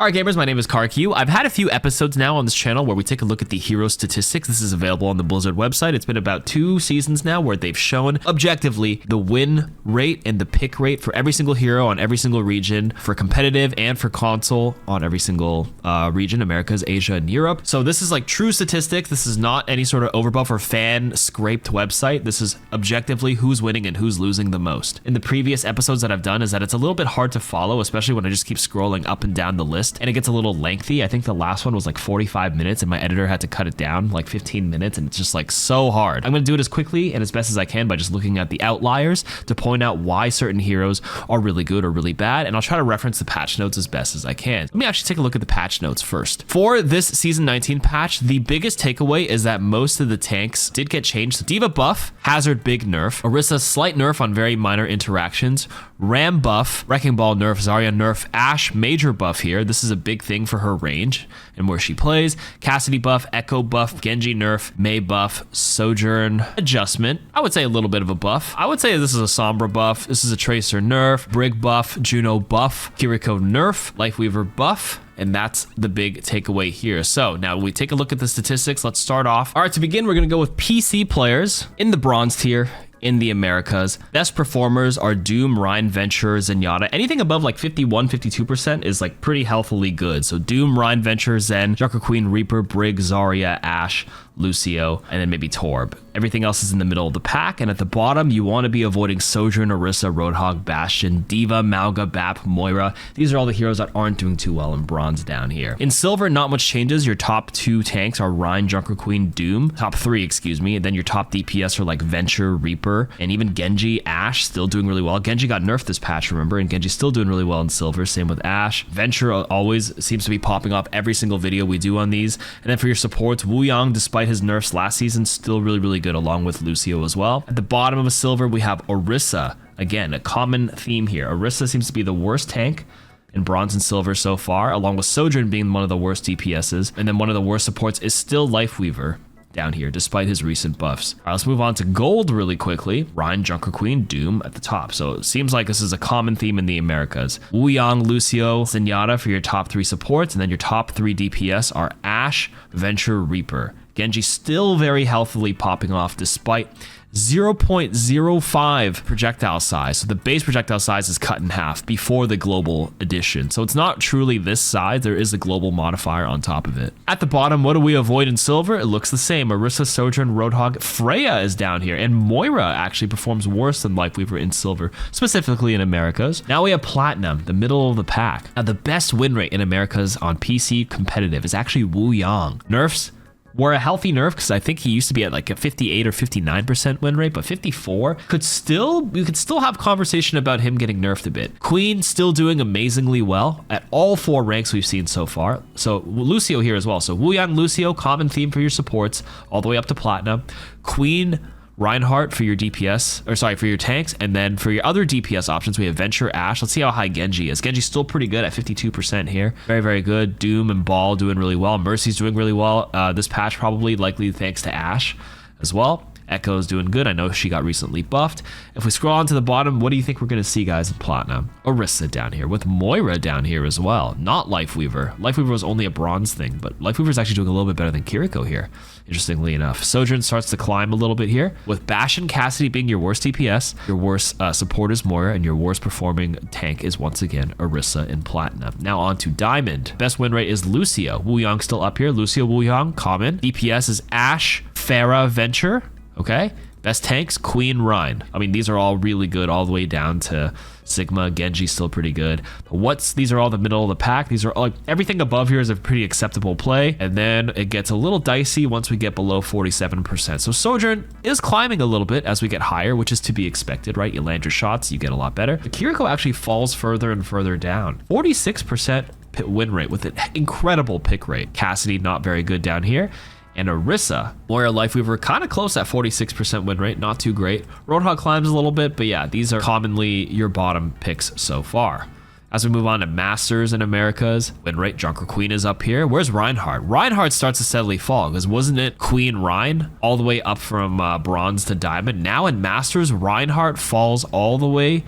Alright gamers, my name is KarQ. I've had a few episodes now on this channel where we take a look at the hero statistics. This is available on the Blizzard website. It's been about 2 seasons now where they've shown objectively the win rate and the pick rate for every single hero on every single region, for competitive and for console on every single region, Americas, Asia, and Europe. So this is like true statistics. This is not any sort of overbuff or fan scraped website. This is objectively who's winning and who's losing the most. In the previous episodes that I've done is that it's a little bit hard to follow, especially when I just keep scrolling up and down the list. And it gets a little lengthy. I think the last one was like 45 minutes and my editor had to cut it down like 15 minutes and it's just like so hard. I'm gonna do it as quickly and as best as I can by just looking at the outliers to point out why certain heroes are really good or really bad, and I'll try to reference the patch notes as best as I can. Let me actually take a look at the patch notes first. For this Season 19 patch, the biggest takeaway is that most of the tanks did get changed. So D.Va buff, Hazard big nerf, Orisa slight nerf on very minor interactions, Ram buff, Wrecking Ball nerf, Zarya nerf, Ashe major buff here. This is a big thing for her range and where she plays. Cassidy buff, Echo buff, Genji nerf, Mei buff, Sojourn adjustment. I would say a little bit of a buff. I would say this is a Sombra buff. This is a Tracer nerf, Brig buff, Juno buff, Kiriko nerf, Lifeweaver buff. And that's the big takeaway here. So now we take a look at the statistics. Let's start off. All right, to begin, we're gonna go with PC players in the bronze tier in the Americas. Best performers are Doom, Rein, Venture, Zenyatta. Anything above like 51, 52% is like pretty healthily good. So Doom, Rein, Venture, Zen, Junker Queen, Reaper, Brig, Zarya, Ashe, Lucio, and then maybe Torb. Everything else is in the middle of the pack, and at the bottom, you want to be avoiding Sojourn, Orisa, Roadhog, Bastion, D.Va, Mauga, Bap, Moira. These are all the heroes that aren't doing too well in bronze down here. In silver, not much changes. Your top 2 tanks are Rein, Junker Queen, Doom. Top 3, excuse me, and then your top DPS are like Venture, Reaper, and even Genji, Ashe, still doing really well. Genji got nerfed this patch, remember, and Genji's still doing really well in silver. Same with Ashe. Venture always seems to be popping off every single video we do on these. And then for your supports, Wuyang, despite his nerfs last season, still really good, along with Lucio as well. At the bottom of a silver, we have Orisa. Again, a common theme here. Orisa seems to be the worst tank in bronze and silver so far, along with Sojourn being one of the worst DPSs. And then one of the worst supports is still Lifeweaver down here, despite his recent buffs. All right, let's move on to gold really quickly. Rein, Junker Queen, Doom at the top. So it seems like this is a common theme in the Americas. Wuyang, Lucio, Zenyatta for your top 3 supports, and then your top 3 DPS are Ashe, Venture, Reaper. Genji still very healthily popping off despite 0.05 projectile size. So the base projectile size is cut in half before the global addition. So it's not truly this size. There is a global modifier on top of it. At the bottom, what do we avoid in silver? It looks the same. Orisa, Sojourn, Roadhog, Freya is down here, and Moira actually performs worse than Lifeweaver in silver, specifically in Americas. Now we have platinum, the middle of the pack. Now the best win rate in Americas on PC competitive is actually Wuyang. Nerfs were a healthy nerf because I think he used to be at like a 58 or 59% win rate, but 54 you could still have conversation about him getting nerfed a bit. Queen still doing amazingly well at all 4 ranks we've seen so far. So Lucio here as well. So Wuyang, Lucio, common theme for your supports all the way up to platinum. Queen, Reinhardt for your DPS, or sorry, for your tanks, and then for your other DPS options, we have Venture, Ashe. Let's see how high Genji is. Genji's still pretty good at 52% here. Very good. Doom and Ball doing really well. Mercy's doing really well. This patch probably likely thanks to Ashe as well. Echo's doing good. I know she got recently buffed. If we scroll on to the bottom, what do you think we're going to see, guys, in Platinum? Orisa down here, with Moira down here as well. Not Lifeweaver. Lifeweaver was only a bronze thing, but Lifeweaver's actually doing a little bit better than Kiriko here, interestingly enough. Sojourn starts to climb a little bit here, with Bastion, Cassidy being your worst DPS, your worst support is Moira, and your worst performing tank is once again Orisa in Platinum. Now on to Diamond. Best win rate is Lucio. Wuyang still up here. Lucio, Wuyang, common. DPS is Ashe, Pharah, Venture. Okay, best tanks, Queen, Rein. I mean, these are all really good all the way down to Sigma. Genji's still pretty good. But these are all the middle of the pack. These are all, like, everything above here is a pretty acceptable play. And then it gets a little dicey once we get below 47%. So Sojourn is climbing a little bit as we get higher, which is to be expected, right? You land your shots, you get a lot better. But Kiriko actually falls further and further down. 46% win rate with an incredible pick rate. Cassidy, not very good down here. And Orisa, Moira, Lifeweaver, kind of close at 46% win rate, not too great. Roadhog climbs a little bit, but yeah, these are commonly your bottom picks so far. As we move on to Masters in Americas, win rate, Junker Queen is up here. Where's Reinhardt? Reinhardt starts to steadily fall, because wasn't it Queen Rein all the way up from bronze to diamond? Now in Masters, Reinhardt falls all the way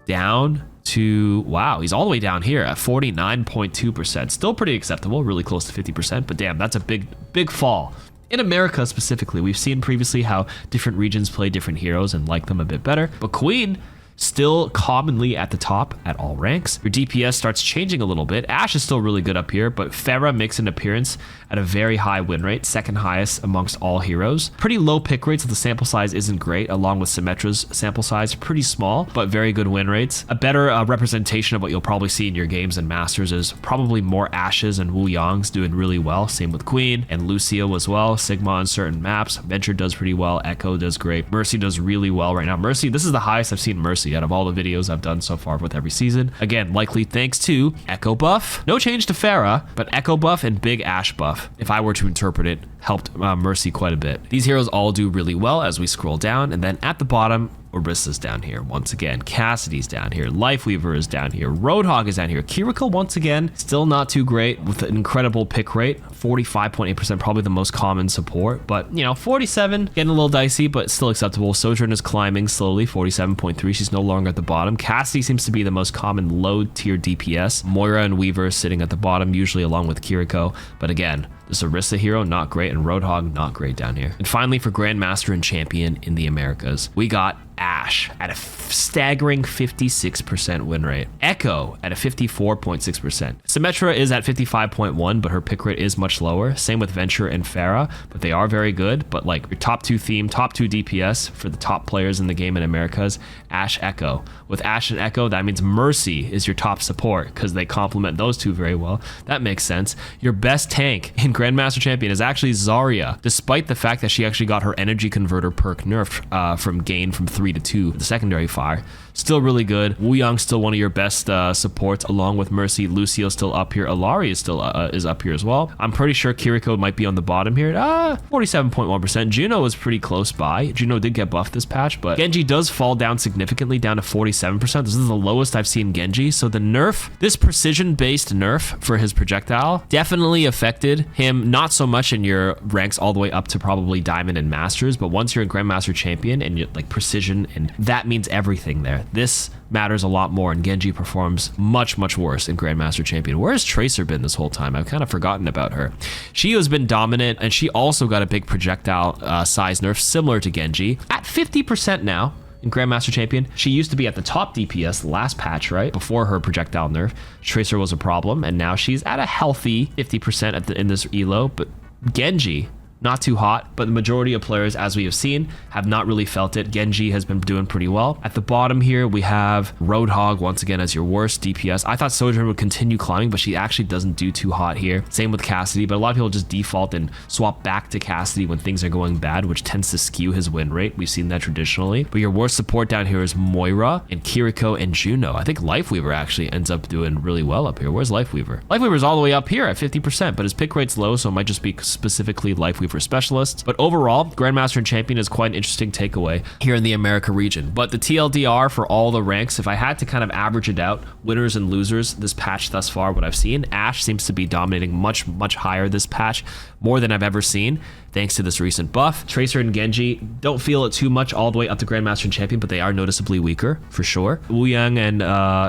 down to, wow, he's all the way down here at 49.2%. Still pretty acceptable, really close to 50%, but damn, that's a big fall. In America specifically, we've seen previously how different regions play different heroes and like them a bit better, but Queen still commonly at the top at all ranks. Your DPS starts changing a little bit. Ashe is still really good up here, but Pharah makes an appearance at a very high win rate, second highest amongst all heroes. Pretty low pick rates, so the sample size isn't great, along with Symmetra's sample size, pretty small, but very good win rates. A better representation of what you'll probably see in your games and Masters is probably more Ashes and Wu Yang's doing really well. Same with Queen and Lucio as well. Sigma on certain maps. Venture does pretty well. Echo does great. Mercy does really well right now. Mercy, this is the highest I've seen Mercy out of all the videos I've done so far with every season. Again, likely thanks to Echo buff. No change to Pharah, but Echo buff and big Ashe buff, if I were to interpret it, helped Mercy quite a bit. These heroes all do really well as we scroll down, and then at the bottom, Orissa's down here once again. Cassidy's down here. Lifeweaver is down here. Roadhog is down here. Kiriko once again, still not too great with an incredible pick rate. 45.8%, probably the most common support, but you know, 47, getting a little dicey, but still acceptable. Sojourn is climbing slowly, 47.3. She's no longer at the bottom. Cassidy seems to be the most common low tier DPS. Moira and Weaver sitting at the bottom, usually along with Kiriko, but again, this Orisa hero, not great, and Roadhog, not great down here. And finally, for Grandmaster and Champion in the Americas, we got Ashe at a staggering 56% win rate. Echo at a 54.6%. Symmetra is at 55.1, but her pick rate is much lower. Same with Venture and Pharah, but they are very good. But like your top two theme, top two DPS for the top players in the game in Americas, Ashe, Echo. With Ashe and Echo, that means Mercy is your top support because they complement those two very well. That makes sense. Your best tank in Grandmaster Champion is actually Zarya, despite the fact that she actually got her energy converter perk nerfed from gain from 3 to 2, the secondary fire. Still really good. Wu Yang still one of your best supports, along with Mercy. Lucio still up here. Alari is still is up here as well. I'm pretty sure Kiriko might be on the bottom here. 47.1%. Juno is pretty close by. Juno did get buffed this patch, but Genji does fall down significantly, down to 47%. This is the lowest I've seen Genji. So the nerf, this precision-based nerf for his projectile, definitely affected him. Not so much in your ranks all the way up to probably Diamond and Masters, but once you're in Grandmaster Champion and you're like precision, and that means everything there. This matters a lot more, and Genji performs much, much worse in Grandmaster Champion. Where has Tracer been this whole time? I've kind of forgotten about her. She has been dominant, and she also got a big projectile size nerf similar to Genji. At 50% now in Grandmaster Champion, she used to be at the top DPS last patch, right? Before her projectile nerf, Tracer was a problem, and now she's at a healthy 50% in this elo, but Genji, not too hot, but the majority of players, as we have seen, have not really felt it. Genji has been doing pretty well. At the bottom here, we have Roadhog once again as your worst DPS. I thought Sojourn would continue climbing, but she actually doesn't do too hot here. Same with Cassidy, but a lot of people just default and swap back to Cassidy when things are going bad, which tends to skew his win rate. We've seen that traditionally. But your worst support down here is Moira and Kiriko and Juno. I think Lifeweaver actually ends up doing really well up here. Where's Lifeweaver? Lifeweaver's all the way up here at 50%, but his pick rate's low, so it might just be specifically Lifeweaver for specialists. But overall, Grandmaster and Champion is quite an interesting takeaway here in the America region. But the TLDR for all the ranks, if I had to kind of average it out, winners and losers this patch thus far, what I've seen, Ashe seems to be dominating much, much higher this patch, more than I've ever seen, thanks to this recent buff. Tracer and Genji don't feel it too much all the way up to Grandmaster and Champion, but they are noticeably weaker, for sure. Wu Yang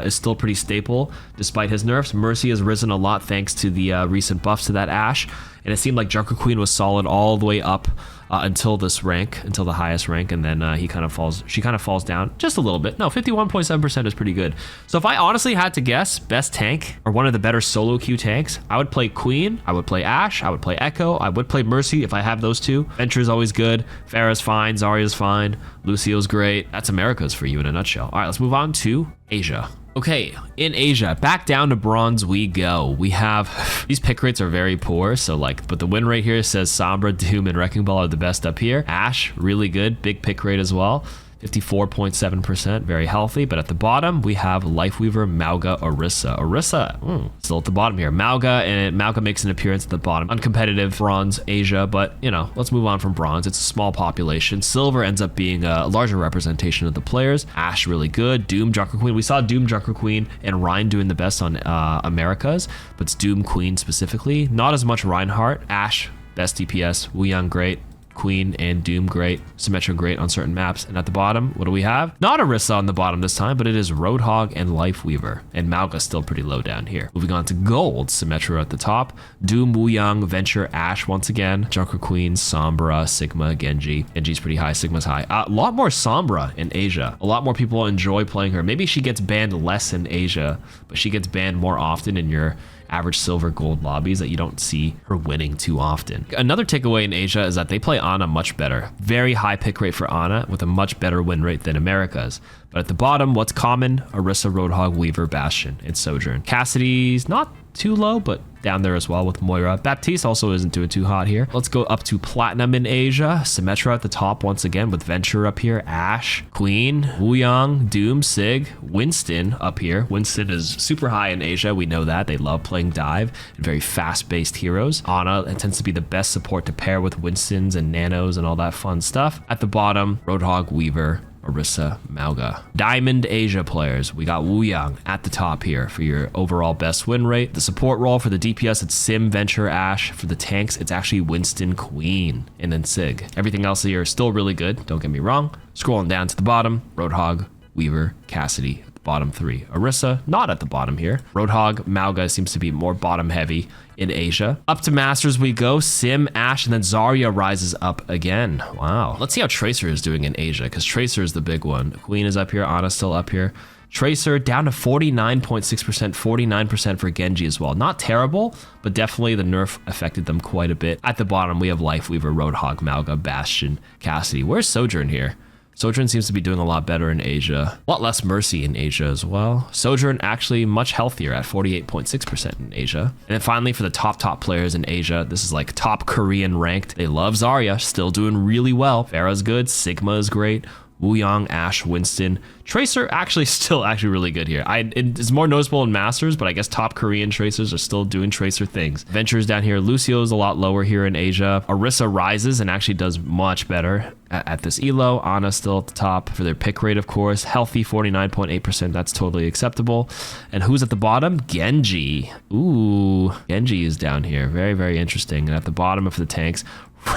is still pretty staple, despite his nerfs. Mercy has risen a lot thanks to the recent buffs to that Ashe, and it seemed like Junker Queen was solid all the way up until this rank, until the highest rank, and then she kind of falls down just a little bit. No, 51.7% is pretty good. So if I honestly had to guess best tank or one of the better solo queue tanks, I would play Queen, I would play Ashe, I would play Echo, I would play Mercy if I have those two. Venture is always good, Pharah's fine, Zarya's fine, Lucio's great. That's America's for you in a nutshell. All right, let's move on to Asia. Okay, in Asia, back down to bronze we go. We have, these pick rates are very poor, so like, but the win rate here says Sombra, Doom, and Wrecking Ball are the best up here. Ashe, really good, big pick rate as well. 54.7%, very healthy. But at the bottom, we have Lifeweaver, Mauga, Orisa. Still at the bottom here. Mauga makes an appearance at the bottom. Uncompetitive bronze Asia, but you know, let's move on from bronze. It's a small population. Silver ends up being a larger representation of the players. Ashe, really good. Doom, Junker Queen. We saw Doom, Junker Queen, and Ryan doing the best on Americas, but it's Doom Queen specifically. Not as much Reinhardt. Ashe, best DPS. Wu Yang, great. Queen and Doom great. Symmetra great on certain maps. And at the bottom, what do we have? Not Orisa on the bottom this time, but it is Roadhog and Lifeweaver. And Mauga still pretty low down here. Moving on to gold, Symmetra at the top. Doom, Wuyang, Venture, Ashe once again. Junker Queen, Sombra, Sigma, Genji. Genji's pretty high, Sigma's high. A lot more Sombra in Asia. A lot more people enjoy playing her. Maybe she gets banned less in Asia, but she gets banned more often in your average silver gold lobbies that you don't see her winning too often. Another takeaway in Asia is that they play Ana much better. Very high pick rate for Ana with a much better win rate than America's. But at the bottom, what's common? Orisa, Roadhog, Weaver, Bastion, and Sojourn. Cassidy's not too low, but down there as well with Moira. Baptiste also isn't doing too hot here. Let's go up to platinum in Asia. Symmetra at the top once again with Venture up here. Ashe, Queen, Wuyang, Doom, Sig, Winston up here. Winston is super high in Asia. We know that. They love playing dive and very fast-based heroes. Ana tends to be the best support to pair with Winstons and Nanos and all that fun stuff. At the bottom, Roadhog, Weaver, Orisa, Mauga. Diamond Asia players, we got Wuyang at the top here for your overall best win rate. The support role for the DPS, it's Sim, Venture, Ashe. For the tanks, it's actually Winston, Queen, and then Sig. Everything else here is still really good, don't get me wrong. Scrolling down to the bottom, Roadhog, Weaver, Cassidy. Bottom three. Orisa, not at the bottom here. Roadhog, Mauga seems to be more bottom heavy in Asia. Up to Masters we go. Sim, Ashe, and then Zarya rises up again. Wow. Let's see how Tracer is doing in Asia, because Tracer is the big one. Queen is up here. Ana's still up here. Tracer down to 49.6%, 49% for Genji as well. Not terrible, but definitely the nerf affected them quite a bit. At the bottom, we have Lifeweaver, Roadhog, Mauga, Bastion, Cassidy. Where's Sojourn here? Sojourn seems to be doing a lot better in Asia. A lot less Mercy in Asia as well. Sojourn actually much healthier at 48.6% in Asia. And then finally for the top players in Asia, this is like top Korean ranked. They love Zarya, still doing really well. Pharah's good, Sigma is great. Wuyang, Ashe, Winston. Tracer actually really good here. It's more noticeable in Masters, but I guess top Korean Tracers are still doing Tracer things. Venture's down here. Lucio's a lot lower here in Asia. Orisa rises and actually does much better at this elo. Ana still at the top for their pick rate, of course. Healthy 49.8%. That's totally acceptable. And who's at the bottom? Genji. Ooh, Genji is down here. Very, very interesting. And at the bottom of the tanks,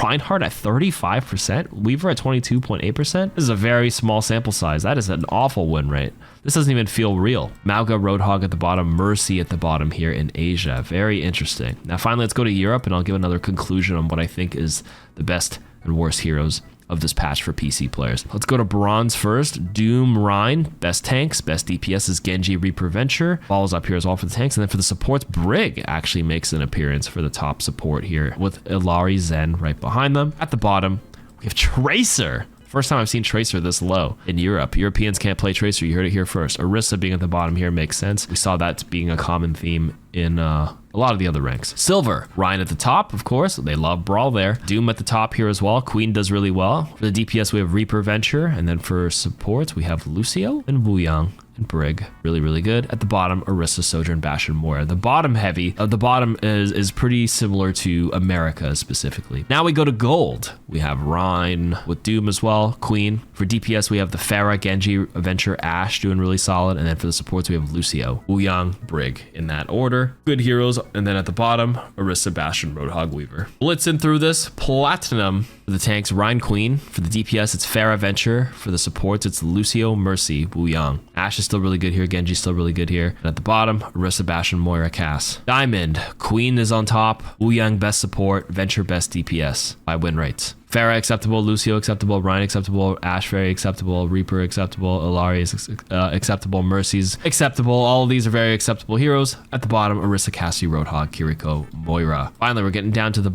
Reinhardt at 35%, Weaver at 22.8%. This is a very small sample size. That is an awful win rate. This doesn't even feel real. Mauga, Roadhog at the bottom, Mercy at the bottom here in Asia. Very interesting. Now finally, let's go to Europe and I'll give another conclusion on what I think is the best and worst heroes of this patch for PC players. Let's go to bronze first. Doom, Rein, best tanks, best DPS is Genji, Reaper, Venture. Falls up here as well for the tanks. And then for the supports, Brig actually makes an appearance for the top support here with Illari, Zen right behind them. At the bottom, we have Tracer. First time I've seen Tracer this low in Europe. Europeans can't play Tracer. You heard it here first. Orisa being at the bottom here makes sense. We saw that being a common theme in a lot of the other ranks. Silver, Ryan at the top, of course. They love Brawl there. Doom at the top here as well. Queen does really well. For the DPS, we have Reaper, Venture. And then for support, we have Lucio and Wuyang and Brig. Really, really good. At the bottom, Orisa, Sojourn, Bastion, Moira. The bottom heavy. The bottom is pretty similar to America specifically. Now we go to gold. We have Ryan with Doom as well. Queen. For DPS, we have the Pharah, Genji, Venture, Ashe doing really solid. And then for the supports, we have Lucio, Wuyang, Brig in that order. Good heroes. And then at the bottom, Orisa, Bastion, Roadhog, Weaver. Blitzing through this. Platinum for the tanks, Ryan, Queen. For the DPS, it's Pharah, Venture. For the supports, it's Lucio, Mercy, Wuyang. Ashe is still really good here. Genji's still really good here. And at the bottom, Orisa, Bastion, Moira, Cass. Diamond, Queen is on top. Wuyang, best support. Venture, best DPS by win rates. Pharah acceptable, Lucio acceptable, Ryan acceptable, Ashe very acceptable, Reaper acceptable, Illari is acceptable, Mercy's acceptable. All of these are very acceptable heroes. At the bottom, Orisa, Cassie, Roadhog, Kiriko, Moira. Finally, we're getting down to the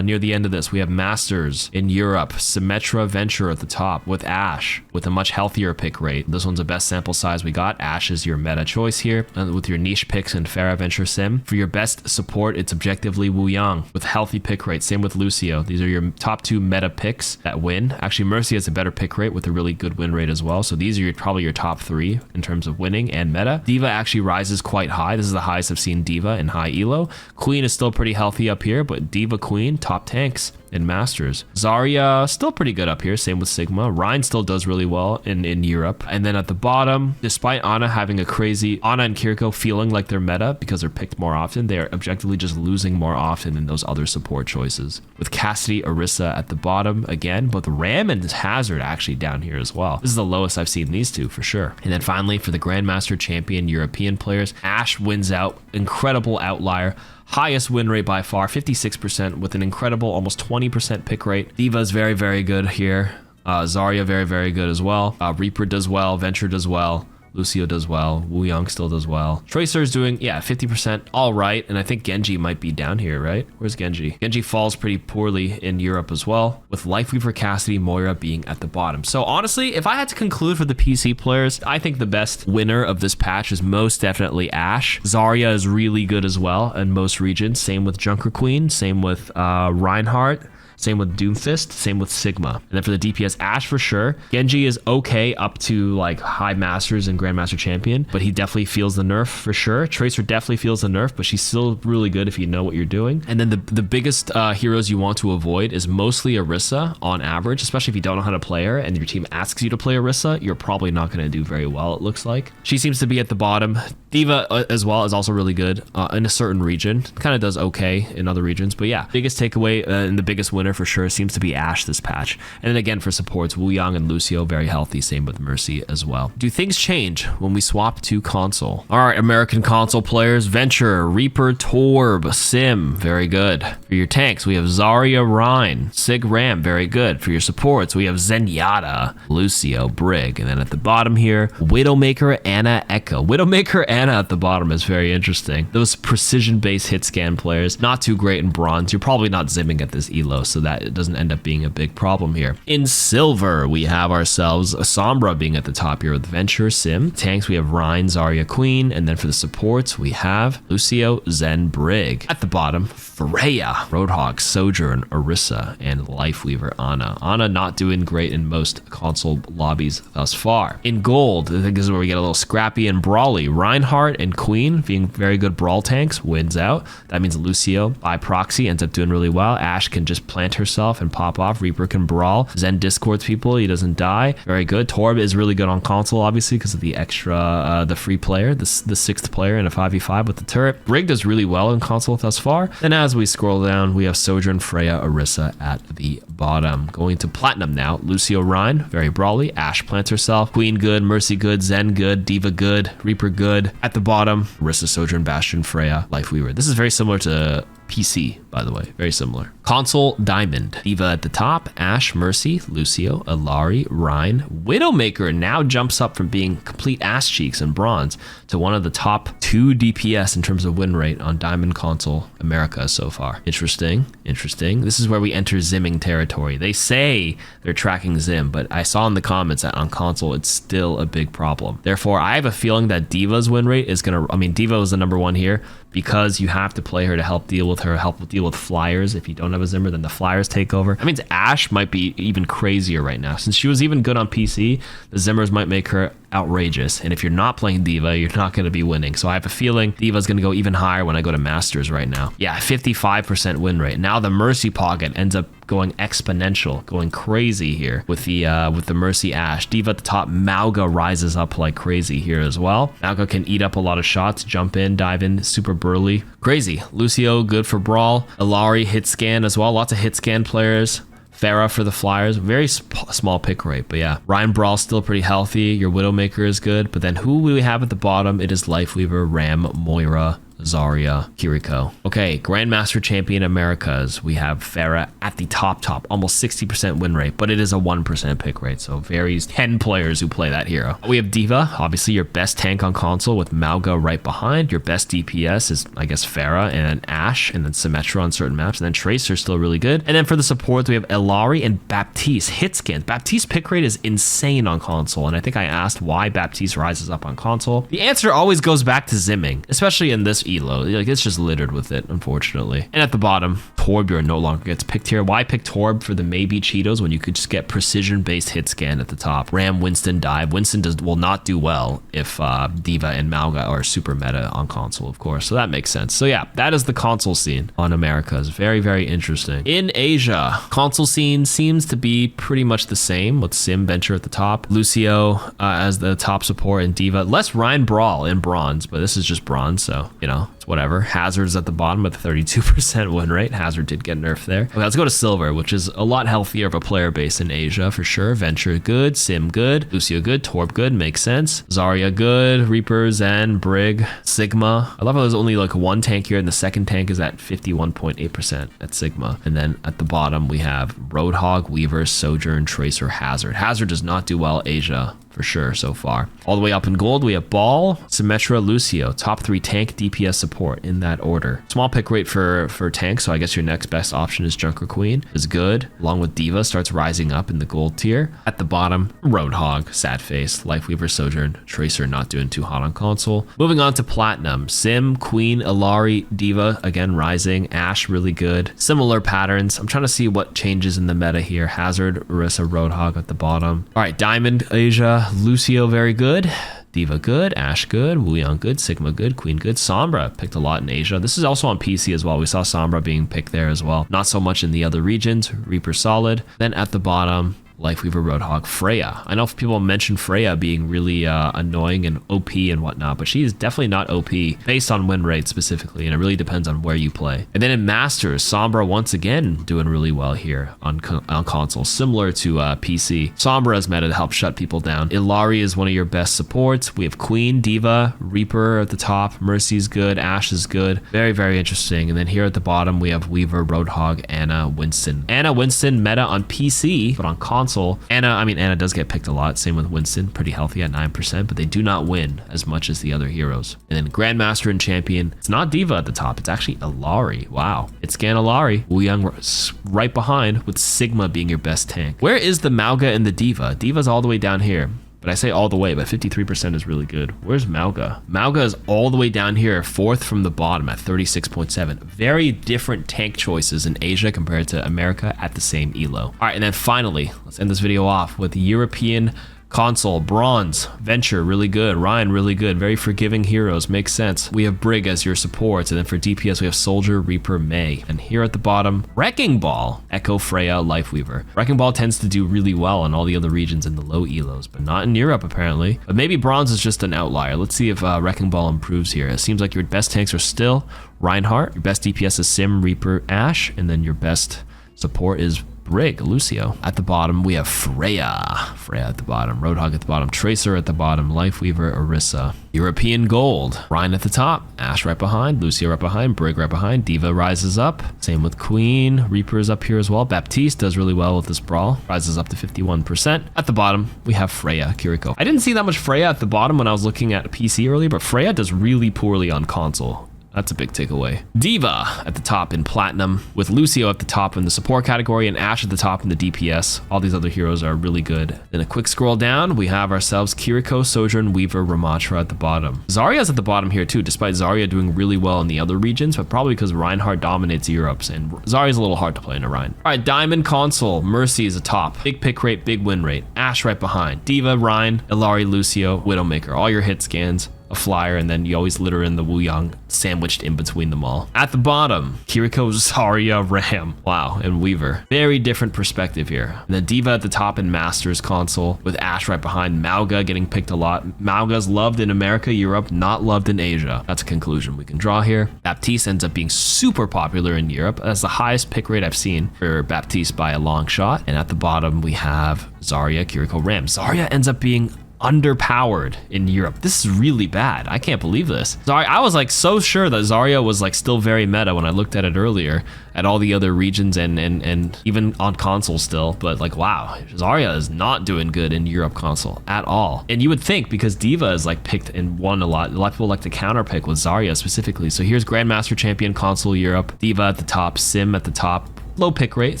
near the end of this. We have Masters in Europe, Symmetra, Venture at the top with Ashe with a much healthier pick rate. This one's the best sample size we got. Ashe is your meta choice here with your niche picks and Pharah, Venture, Sim. For your best support, it's objectively Wuyang with healthy pick rate. Same with Lucio. These are your top two meta picks that win. Actually, Mercy has a better pick rate with a really good win rate as well. So these are probably your top three in terms of winning and meta. Diva actually rises quite high. This is the highest I've seen Diva in high elo. Queen is still pretty healthy up here, but Diva, Queen, top tanks in Masters. Zarya still pretty good up here. Same with Sigma. Ryan still does really well in Europe. And then at the bottom, despite Ana having a crazy, Ana and Kiriko feeling like they're meta because they're picked more often, they are objectively just losing more often in those other support choices. With Cassidy, Orisa at the bottom again, but the Ram and Hazard actually down here as well. This is the lowest I've seen these two for sure. And then finally for the Grandmaster Champion European players, Ashe wins out, incredible outlier. Highest win rate by far, 56% with an incredible almost 20% pick rate. D.Va is very, very good here. Zarya very, very good as well. Reaper does well. Venture does well. Lucio does well. Wuyong still does well. Tracer is doing, yeah, 50%. All right. And I think Genji might be down here, right? Where's Genji? Genji falls pretty poorly in Europe as well, with Lifeweaver, Cassidy, Moira being at the bottom. So honestly, if I had to conclude for the PC players, I think the best winner of this patch is most definitely Ashe. Zarya is really good as well in most regions. Same with Junker Queen. Same with Reinhardt. Same with Doomfist, same with Sigma. And then for the DPS, Ashe for sure. Genji is okay up to like high masters and Grandmaster Champion, but he definitely feels the nerf for sure. Tracer definitely feels the nerf, but she's still really good if you know what you're doing. And then the biggest heroes you want to avoid is mostly Orisa on average, especially if you don't know how to play her and your team asks you to play Orisa, you're probably not going to do very well, it looks like. She seems to be at the bottom. D.Va as well is also really good in a certain region. Kind of does okay in other regions, but yeah, biggest takeaway and the biggest winner for sure seems to be Ashe this patch. And then again for supports, Wuyong and Lucio very healthy, same with Mercy as well. Do things change when we swap to console? All right, American console players, Venture, Reaper, Torb, Sim, very good. For your tanks, we have Zarya, Rein, Sig Ram, very good. For your supports, we have Zenyatta, Lucio, Brig, and then at the bottom here, Widowmaker, Ana, Echo. Widowmaker, Ana at the bottom is very interesting. Those precision-based hit scan players, not too great in bronze. You're probably not zimming at this elo, so that it doesn't end up being a big problem here. In silver, we have ourselves a Sombra being at the top here with Venture, Sim. Tanks, we have Rein, Zarya, Queen, and then for the supports, we have Lucio, Zen, Brig. At the bottom, Freya, Roadhog, Sojourn, Orisa, and Lifeweaver, Ana. Ana not doing great in most console lobbies thus far. In gold, I think this is where we get a little scrappy and brawly. Reinhardt and Queen being very good brawl tanks wins out. That means Lucio by proxy ends up doing really well. Ashe can just plant herself and pop off. Reaper can brawl. Zen discords people. He doesn't die. Very good. Torb is really good on console, obviously, because of the extra, the free player, the sixth player in a 5v5 with the turret. Brig does really well in console thus far. And as we scroll down, we have Sojourn, Freya, Orisa at the bottom. Going to Platinum now. Lucio, Rein, very brawly. Ashe plants herself. Queen good. Mercy good. Zen good. D.Va good. Reaper good. At the bottom, Orisa, Sojourn, Bastion, Freya, Lifeweaver. This is very similar to PC, by the way, very similar. Console Diamond, D.Va at the top, Ashe, Mercy, Lucio, Illari, Rein. Widowmaker now jumps up from being complete ass cheeks in bronze to one of the top 2 DPS in terms of win rate on Diamond console America so far. Interesting. This is where we enter zimming territory. They say they're tracking zim, but I saw in the comments that on console it's still a big problem. Therefore, I have a feeling that D.Va's win rate is gonna, I mean, D.Va was the #1 here because you have to play her to help deal with her, help deal with flyers. If you don't have a zimmer, then the flyers take over. That means Ashe might be even crazier right now. Since she was even good on PC, the zimmers might make her outrageous. And if you're not playing D.Va, you're not going to be winning. So I have a feeling D.Va's going to go even higher when I go to Masters right now. Yeah, 55% win rate. Now the Mercy pocket ends up going exponential, going crazy here with the Mercy Ashe. D.Va at the top, Mauga rises up like crazy here as well. Mauga can eat up a lot of shots, jump in, dive in, super burly. Crazy. Lucio, good for brawl. Illari, hit scan as well. Lots of hit scan players. Farah for the Flyers, very small pick rate, but yeah. Ryan Brawl still pretty healthy. Your Widowmaker is good, but then who we have at the bottom? It is Lifeweaver, Ram, Moira, Zarya, Kiriko. Okay, Grandmaster Champion Americas. We have Farah at the top, almost 60% win rate, but it is a 1% pick rate, so varies 10 players who play that hero. We have D.Va, obviously your best tank on console with Mauga right behind. Your best DPS is, I guess, Farah and Ashe, and then Symmetra on certain maps, and then Tracer still really good. And then for the supports, we have Illari and Baptiste. Hit scans. Baptiste pick rate is insane on console, and I think I asked why Baptiste rises up on console. The answer always goes back to zimming, especially in this elo. Like, it's just littered with it, unfortunately. And at the bottom, Torbjorn no longer gets picked here. Why pick Torb for the maybe Cheetos when you could just get precision-based hit scan at the top? Ram, Winston, dive. Winston will not do well if D.Va and Mauga are super meta on console, of course. So that makes sense. So yeah, that is the console scene on Americas. Very, very interesting. In Asia, console scene seems to be pretty much the same with Sim Venture at the top, Lucio as the top support, and D.Va. Less Ryan Brawl in bronze, but this is just bronze, so, you know, it's whatever. Hazard's at the bottom with a 32% win rate. Hazard did get nerfed there. Okay, let's go to Silver, which is a lot healthier of a player base in Asia for sure. Venture good, Sim good, Lucio good, Torb good, makes sense. Zarya good, Reaper, Zen, Brig, Sigma. I love how there's only like one tank here and the second tank is at 51.8% at Sigma. And then at the bottom we have Roadhog, Weaver, Sojourn, Tracer, Hazard. Hazard does not do well Asia for sure so far. All the way up in gold, we have Ball, Symmetra, Lucio. Top 3 tank DPS support in that order. Small pick rate for tank, so I guess your next best option is Junker Queen. Is good, along with Diva, starts rising up in the gold tier. At the bottom, Roadhog, Sad Face, Lifeweaver, Sojourn, Tracer not doing too hot on console. Moving on to Platinum, Sim, Queen, Illari, Diva, again rising, Ashe really good. Similar patterns. I'm trying to see what changes in the meta here. Hazard, Orisa, Roadhog at the bottom. All right, Diamond, Asia, Lucio very good, Diva good, Ashe good, Wuyang good, Sigma good, Queen good. Sombra picked a lot in Asia. This is also on PC as well. We saw Sombra being picked there as well. Not so much in the other regions. Reaper solid. Then at the bottom, Lifeweaver, Roadhog, Freya. I know people mention Freya being really annoying and OP and whatnot, but she is definitely not OP based on win rate specifically, and it really depends on where you play. And then in Masters, Sombra once again doing really well here on console, similar to PC. Sombra's meta to help shut people down. Illari is one of your best supports. We have Queen, Diva, Reaper at the top. Mercy's good, Ashe is good. Very, very interesting. And then here at the bottom, we have Weaver, Roadhog, Anna, Winston. Anna, Winston meta on PC, but on console, Anna does get picked a lot. Same with Winston, pretty healthy at 9%, but they do not win as much as the other heroes. And then Grandmaster and Champion, it's not Diva at the top, it's actually Illari. Wow, it's Illari. Wuyang right behind, with Sigma being your best tank. Where is the Mauga and the Diva? Diva's all the way down here. But I say all the way, but 53% is really good. Where's Mauga? Mauga is all the way down here, 4th from the bottom at 36.7. Very different tank choices in Asia compared to America at the same elo. All right, and then finally, let's end this video off with the European console. Bronze, Venture, really good. Ryan, really good. Very forgiving heroes, makes sense. We have Brig as your supports, and then for DPS, we have Soldier, Reaper, May. And here at the bottom, Wrecking Ball, Echo, Freya, Lifeweaver. Wrecking Ball tends to do really well in all the other regions in the low elos, but not in Europe apparently. But maybe Bronze is just an outlier. Let's see if Wrecking Ball improves here. It seems like your best tanks are still Reinhardt. Your best DPS is Sim, Reaper, Ashe, and then your best support is Brig, Lucio. At the bottom, we have Freya. Freya at the bottom, Roadhog at the bottom, Tracer at the bottom, Lifeweaver, Orisa. European Gold, Ryan at the top, Ashe right behind, Lucio right behind, Brig right behind, Diva rises up. Same with Queen, Reaper is up here as well. Baptiste does really well with this brawl, rises up to 51%. At the bottom, we have Freya, Kiriko. I didn't see that much Freya at the bottom when I was looking at PC earlier, but Freya does really poorly on console. That's a big takeaway. Diva at the top in Platinum, with Lucio at the top in the support category and Ashe at the top in the DPS. All these other heroes are really good. Then a quick scroll down, we have ourselves Kiriko, Sojourn, Weaver, Ramatra at the bottom. Zarya's at the bottom here too, despite Zarya doing really well in the other regions, but probably because Reinhardt dominates Europe, and Zarya's a little hard to play in a Rhine. All right, Diamond console, Mercy is a top. Big pick rate, big win rate. Ashe right behind. Diva, Rhine, Illari, Lucio, Widowmaker. All your hit scans. A flyer, and then you always litter in the Wuyang sandwiched in between them all. At the bottom, Kiriko, Zarya, Ram. Wow, and Weaver. Very different perspective here. And then Diva at the top in Masters console, with Ashe right behind. Mauga getting picked a lot. Mauga's loved in America, Europe, not loved in Asia. That's a conclusion we can draw here. Baptiste ends up being super popular in Europe. That's the highest pick rate I've seen for Baptiste by a long shot. And at the bottom, we have Zarya, Kiriko, Ram. Zarya ends up being underpowered in Europe. This is really bad. I can't believe this. I was like so sure that Zarya was like still very meta when I looked at it earlier at all the other regions and even on console still, but like wow, Zarya is not doing good in Europe console at all. And you would think because Diva is like picked and won a lot of people like to counter pick with Zarya specifically. So here's Grandmaster Champion console Europe, Diva at the top, Sim at the top. Low pick rate,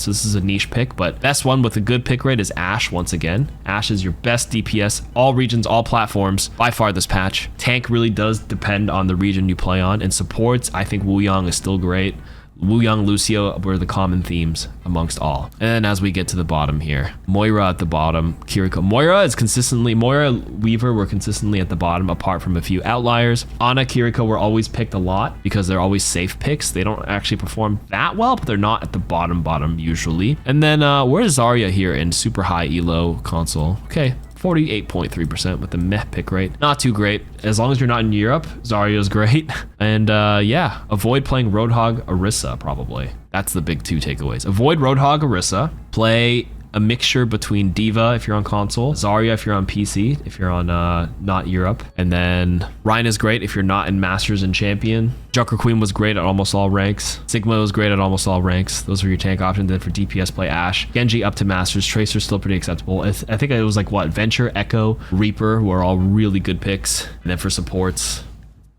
so this is a niche pick, but best one with a good pick rate is Ashe once again. Ashe is your best DPS, all regions, all platforms, by far this patch. Tank really does depend on the region you play on, and supports, I think Wuyang is still great. Wuyang, Lucio were the common themes amongst all. And then as we get to the bottom here, Moira at the bottom, Kiriko. Moira, Weaver were consistently at the bottom apart from a few outliers. Ana, Kiriko were always picked a lot because they're always safe picks. They don't actually perform that well, but they're not at the bottom usually. And then where's Zarya here in super high elo console? Okay. 48.3% with the meh pick rate. Not too great. As long as you're not in Europe, Zarya's great. And yeah, avoid playing Roadhog Orisa probably. That's the big 2 takeaways. Avoid Roadhog Orisa. Play a mixture between Diva if you're on console, Zarya if you're on PC, if you're on not Europe, and then Ryan is great if you're not in Masters and Champion. Joker Queen was great at almost all ranks. Sigma was great at almost all ranks. Those were your tank options. Then for DPS, play Ashe. Genji up to Masters. Tracer's still pretty acceptable. I think it was like what, Venture, Echo, Reaper were all really good picks. And then for supports,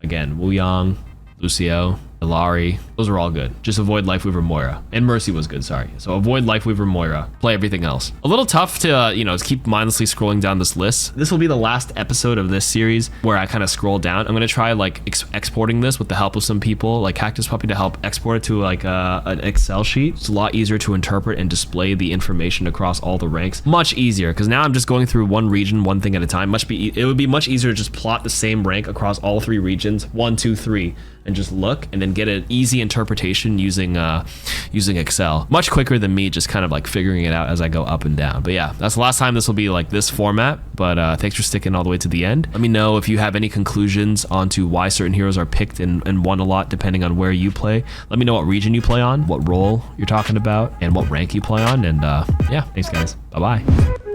again, Wu Yang, Lucio, Ilari, those are all good. Just avoid Lifeweaver Moira. And Mercy was good, sorry. So avoid Lifeweaver Moira. Play everything else. A little tough to, you know, keep mindlessly scrolling down this list. This will be the last episode of this series where I kind of scroll down. I'm going to try like exporting this with the help of some people like Cactus Puppy to help export it to like an Excel sheet. It's a lot easier to interpret and display the information across all the ranks. Much easier because now I'm just going through one region, one thing at a time. It would be much easier to just plot the same rank across all 3 regions, 1, 2, 3, and just look and then get an easy interpretation using Excel. Much quicker than me just kind of like figuring it out as I go up and down. But yeah, that's the last time this will be like this format. But thanks for sticking all the way to the end. Let me know if you have any conclusions onto why certain heroes are picked and won a lot depending on where you play. Let me know what region you play on, what role you're talking about, and what rank you play on. And yeah, thanks guys. Bye-bye.